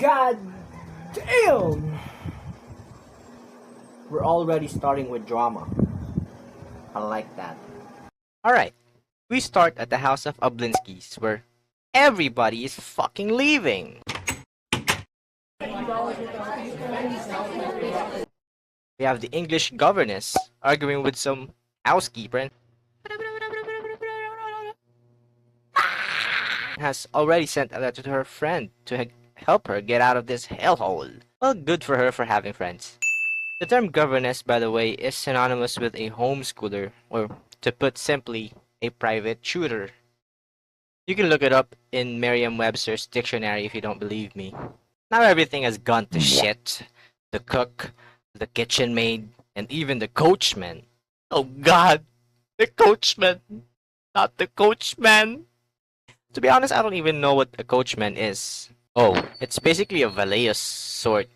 God damn! We're already starting with drama. I like that. Alright, we start at the house of Oblinskis, where everybody is fucking leaving. We have the English governess arguing with some housekeeper and has already sent a letter to her friend to help her get out of this hellhole. Well, good for her for having friends. The term governess, by the way, is synonymous with a homeschooler, or to put simply, a private tutor. You can look it up in Merriam-Webster's dictionary if you don't believe me. Now everything has gone to shit. The cook, the kitchen maid, and even the coachman. Oh god! The coachman! Not the coachman! To be honest, I don't even know what a coachman is. Oh, it's basically a valet sort.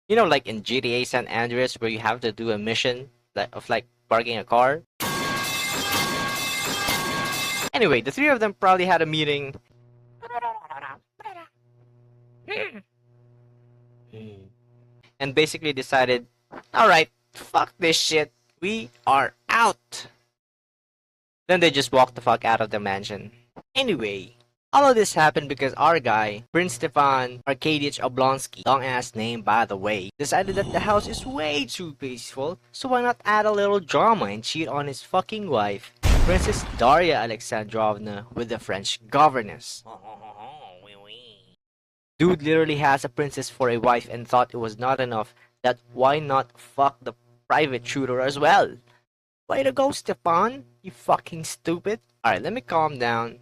You know, like in GTA San Andreas, where you have to do a mission of like parking a car. Anyway, the three of them probably had a meeting. And basically decided, alright, fuck this shit. We are out. Then they just walked the fuck out of the mansion. Anyway, all of this happened because our guy, Prince Stefan Arkadievich Oblonsky, long ass name by the way, decided that the house is way too peaceful, so why not add a little drama and cheat on his fucking wife, Princess Daria Alexandrovna, with the French governess. Dude literally has a princess for a wife and thought it was not enough, that why not fuck the private tutor as well? Way to go, Stefan, you fucking stupid. Alright, let me calm down.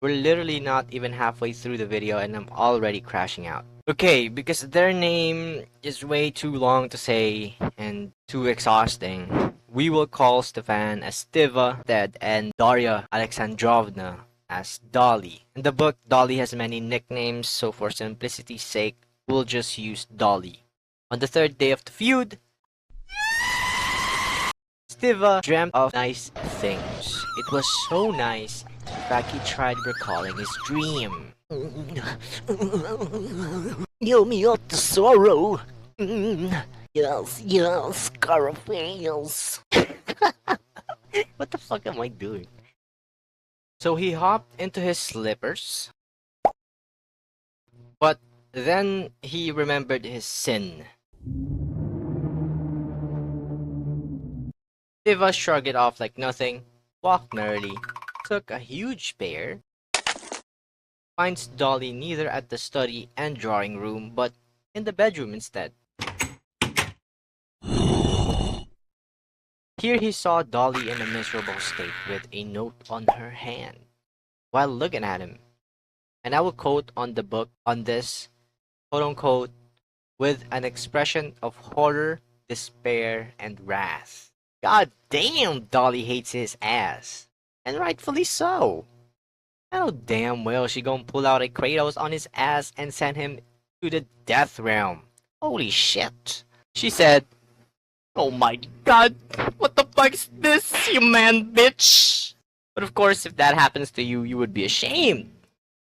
We're literally not even halfway through the video and I'm already crashing out. Okay, because their name is way too long to say and too exhausting, we will call Stefan as Stiva instead and Daria Alexandrovna as Dolly. In the book, Dolly has many nicknames, so for simplicity's sake, we'll just use Dolly. On the third day of the feud, Stiva dreamt of nice things. It was so nice, in fact he tried recalling his dream. Heal me of the sorrow. Yes, yes, Scarface. What the fuck am I doing? So he hopped into his slippers, but then he remembered his sin. Stiva shrugged it off like nothing, walked merrily, took a huge pear, finds Dolly neither at the study and drawing room, but in the bedroom instead. Here he saw Dolly in a miserable state with a note on her hand, while looking at him. And I will quote on the book on this, quote-unquote, with an expression of horror, despair, and wrath. God damn, Dolly hates his ass. And rightfully so. I know damn well she gon' pull out a Kratos on his ass and send him to the death realm. Holy shit. She said, "Oh my god, what the fuck is this, you man bitch?" But of course, if that happens to you, you would be ashamed.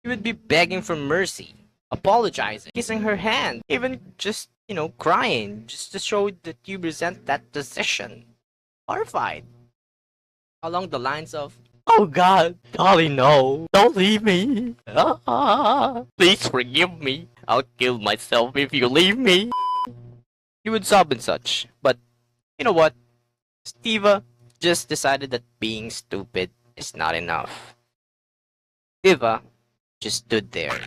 You would be begging for mercy, apologizing, kissing her hand, even just, crying, just to show that you resent that decision. Horrified. Along the lines of, "Oh god, Dolly, no, don't leave me. Please forgive me. I'll kill myself if you leave me." You would sob and such, but you know what? Stiva just decided that being stupid is not enough. Stiva just stood there.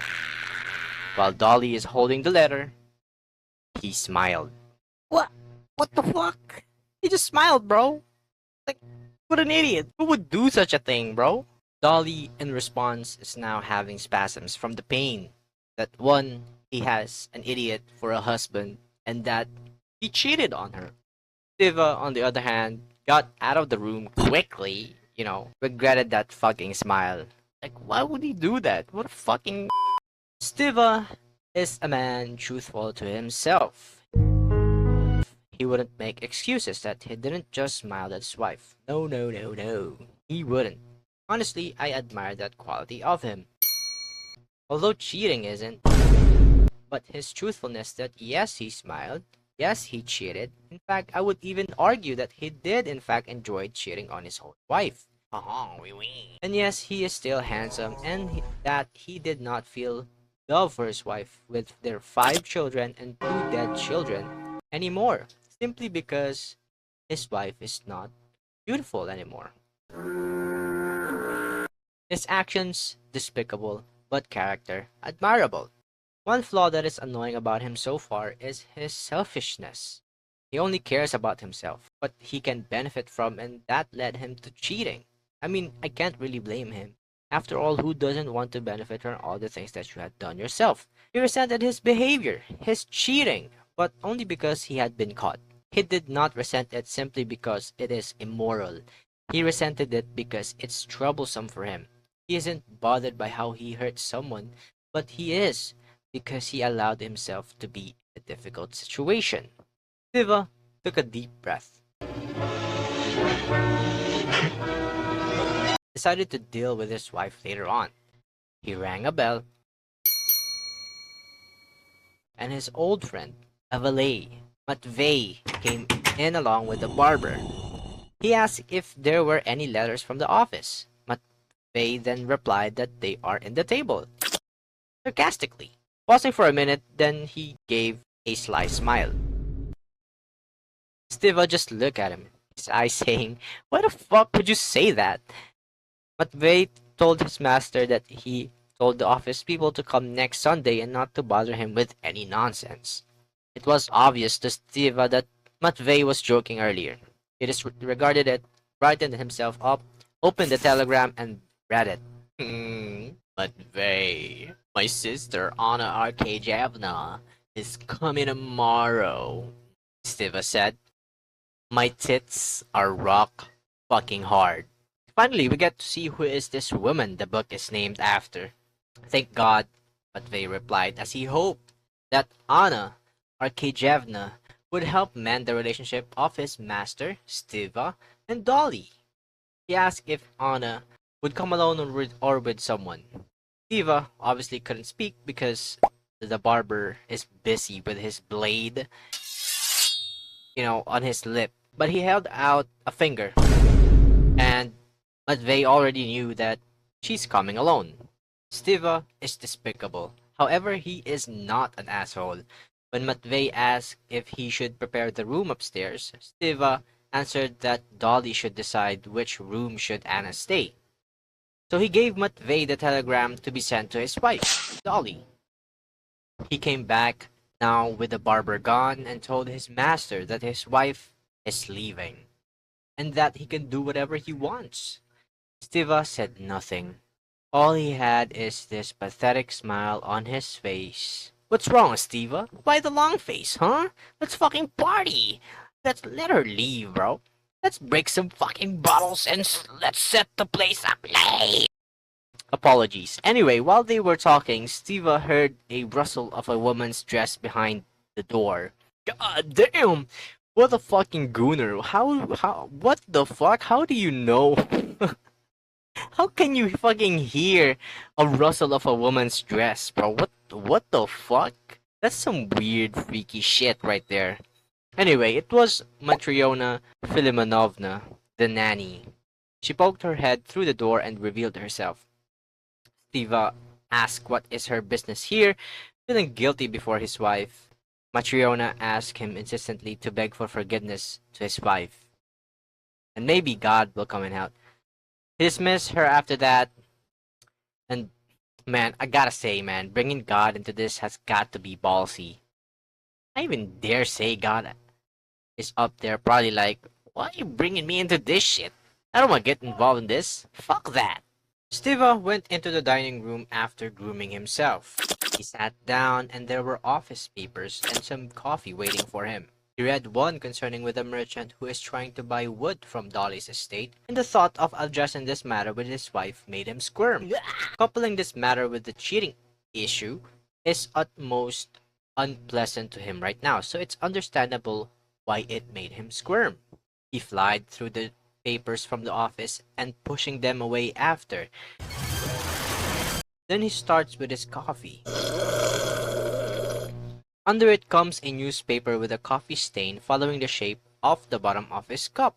While Dolly is holding the letter, he smiled. What? What the fuck? He just smiled, bro. Like, what an idiot. Who would do such a thing, bro? Dolly, in response, is now having spasms from the pain that one, he has an idiot for a husband, and that he cheated on her. Stiva, on the other hand, got out of the room quickly, regretted that fucking smile. Like, why would he do that? What a fucking... Stiva is a man truthful to himself. He wouldn't make excuses that he didn't just smile at his wife. No, no, no, no. He wouldn't. Honestly, I admire that quality of him. Although cheating isn't, but his truthfulness that yes, he smiled, yes, he cheated. In fact, I would even argue that he did in fact enjoy cheating on his own wife. Oui, oui. And yes, he is still handsome, and that he did not feel love for his wife with their 5 children and 2 dead children anymore, simply because his wife is not beautiful anymore. His actions despicable, but character admirable. One flaw that is annoying about him so far is his selfishness. He only cares about himself, what he can benefit from, and that led him to cheating. I mean, I can't really blame him. After all, who doesn't want to benefit from all the things that you had done yourself? He resented his behavior, his cheating, but only because he had been caught. He did not resent it simply because it is immoral. He resented it because it's troublesome for him. He isn't bothered by how he hurt someone, but he is because he allowed himself to be in a difficult situation. Siva took a deep breath, decided to deal with his wife later on. He rang a bell, and his old friend, a valet, Matvey, came in along with the barber. He asked if there were any letters from the office. Matvey then replied that they are in the table, sarcastically. Pausing for a minute, then he gave a sly smile. Stiva just looked at him, his eyes saying, "Why the fuck would you say that?" Matvey told his master that he told the office people to come next Sunday and not to bother him with any nonsense. It was obvious to Stiva that Matvey was joking earlier. He disregarded it, brightened himself up, opened the telegram, and read it. Matvey, my sister Anna Arkadyevna is coming tomorrow, Stiva said. My tits are rock fucking hard. Finally, we get to see who is this woman the book is named after. Thank God, Matvey replied, as he hoped that Anna Arkadyevna would help mend the relationship of his master, Stiva, and Dolly. He asked if Anna would come alone or with someone. Stiva obviously couldn't speak because the barber is busy with his blade, on his lip. But he held out a finger, and Matvey already knew that she's coming alone. Stiva is despicable. However, he is not an asshole. When Matvey asked if he should prepare the room upstairs, Stiva answered that Dolly should decide which room should Anna stay. So he gave Matvey the telegram to be sent to his wife, Dolly. He came back now with the barber gone and told his master that his wife is leaving and that he can do whatever he wants. Stiva said nothing. All he had is this pathetic smile on his face. What's wrong, Stiva? Why the long face, huh? Let's fucking party! Let's let her leave, bro. Let's break some fucking bottles and let's set the place ablaze! Apologies. Anyway, while they were talking, Stiva heard a rustle of a woman's dress behind the door. God damn! What a fucking gooner. What the fuck? How do you know? How can you fucking hear a rustle of a woman's dress, bro? What the fuck? That's some weird, freaky shit right there. Anyway, it was Matryona Filimonovna, the nanny. She poked her head through the door and revealed herself. Stiva asked what is her business here, feeling guilty before his wife. Matryona asked him insistently to beg for forgiveness to his wife. And maybe God will come and help. He dismissed her after that. And man, I gotta say, man, bringing God into this has got to be ballsy. I even dare say God is up there probably like, why are you bringing me into this shit? I don't want to get involved in this. Fuck that. Stiva went into the dining room after grooming himself. He sat down and there were office papers and some coffee waiting for him. He read one concerning with a merchant who is trying to buy wood from Dolly's estate, and the thought of addressing this matter with his wife made him squirm. Coupling this matter with the cheating issue is utmost unpleasant to him right now, so it's understandable why it made him squirm. He flied through the papers from the office and pushing them away after. Then he starts with his coffee. Under it comes a newspaper with a coffee stain following the shape of the bottom of his cup.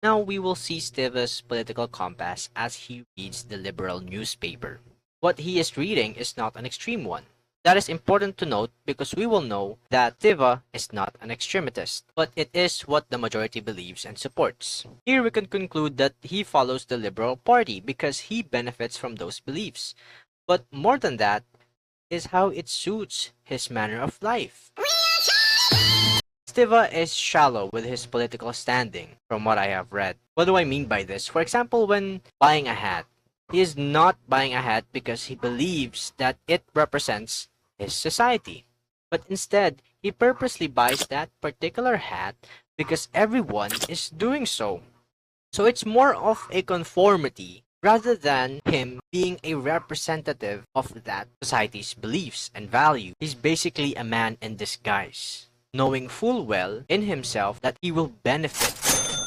Now we will see Steva's political compass as he reads the liberal newspaper. What he is reading is not an extreme one. That is important to note because we will know that Steva is not an extremist, but it is what the majority believes and supports. Here we can conclude that he follows the Liberal Party because he benefits from those beliefs. But more than that is how it suits his manner of life. Steva is shallow with his political standing, from what I have read. What do I mean by this? For example, when buying a hat, he is not buying a hat because he believes that it represents his society. But instead, he purposely buys that particular hat because everyone is doing so. So it's more of a conformity rather than him being a representative of that society's beliefs and value. He's basically a man in disguise, knowing full well in himself that he will benefit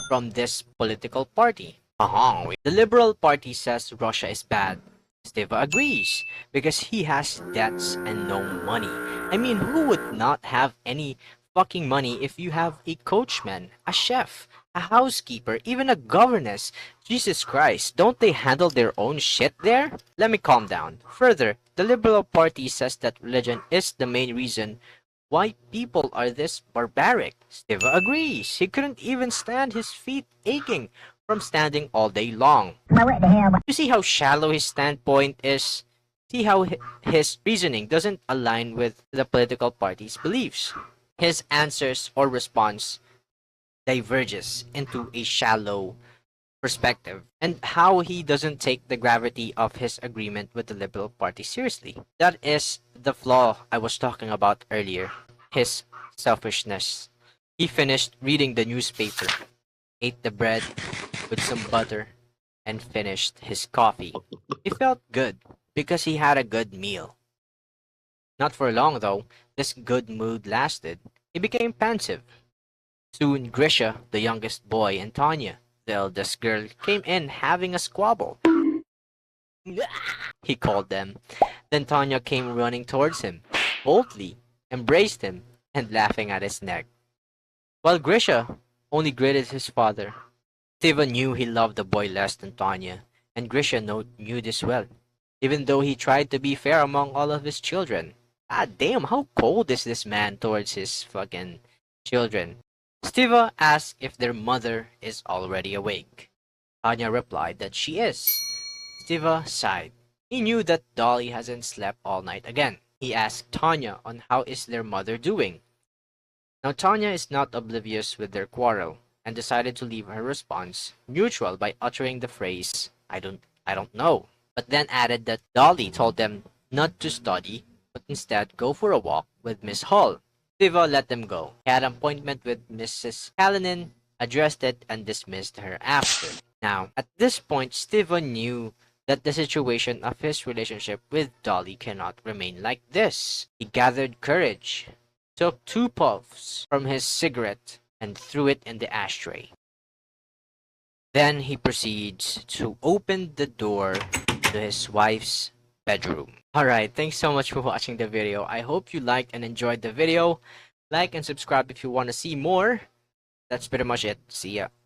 from this political party. The Liberal Party says Russia is bad. Steva agrees because he has debts and no money. I mean, who would not have any fucking money if you have a coachman, a chef, a housekeeper, even a governess? Jesus Christ, don't they handle their own shit there? Let me calm down. Further, the Liberal Party says that religion is the main reason why people are this barbaric. Steva agrees. He couldn't even stand his feet aching from standing all day long. You see how shallow his standpoint is? See how his reasoning doesn't align with the political party's beliefs. His answers or response diverges into a shallow perspective, and how he doesn't take the gravity of his agreement with the Liberal Party seriously. That is the flaw I was talking about earlier, his selfishness. He finished reading the newspaper, ate the bread with some butter, and finished his coffee. He felt good because he had a good meal. Not for long though, this good mood lasted. He became pensive. Soon Grisha, the youngest boy, and Tanya, the eldest girl, came in having a squabble. He called them. Then Tanya came running towards him, boldly, embraced him, and laughing at his neck. While Grisha only greeted his father. Steva knew he loved the boy less than Tanya, and Grisha knew this well, even though he tried to be fair among all of his children. God damn, how cold is this man towards his fucking children? Steva asked if their mother is already awake. Tanya replied that she is. Steva sighed. He knew that Dolly hasn't slept all night again. He asked Tanya on how is their mother doing. Now Tanya is not oblivious with their quarrel, and decided to leave her response neutral by uttering the phrase, I don't know, but then added that Dolly told them not to study, but instead go for a walk with Miss Hall. Steva let them go. He had an appointment with Mrs. Karenina, addressed it, and dismissed her after. Now, at this point, Steva knew that the situation of his relationship with Dolly cannot remain like this. He gathered courage, took 2 puffs from his cigarette, and threw it in the ashtray. Then he proceeds to open the door to his wife's bedroom. Alright, thanks so much for watching the video. I hope you liked and enjoyed the video. Like and subscribe if you want to see more. That's pretty much it. See ya.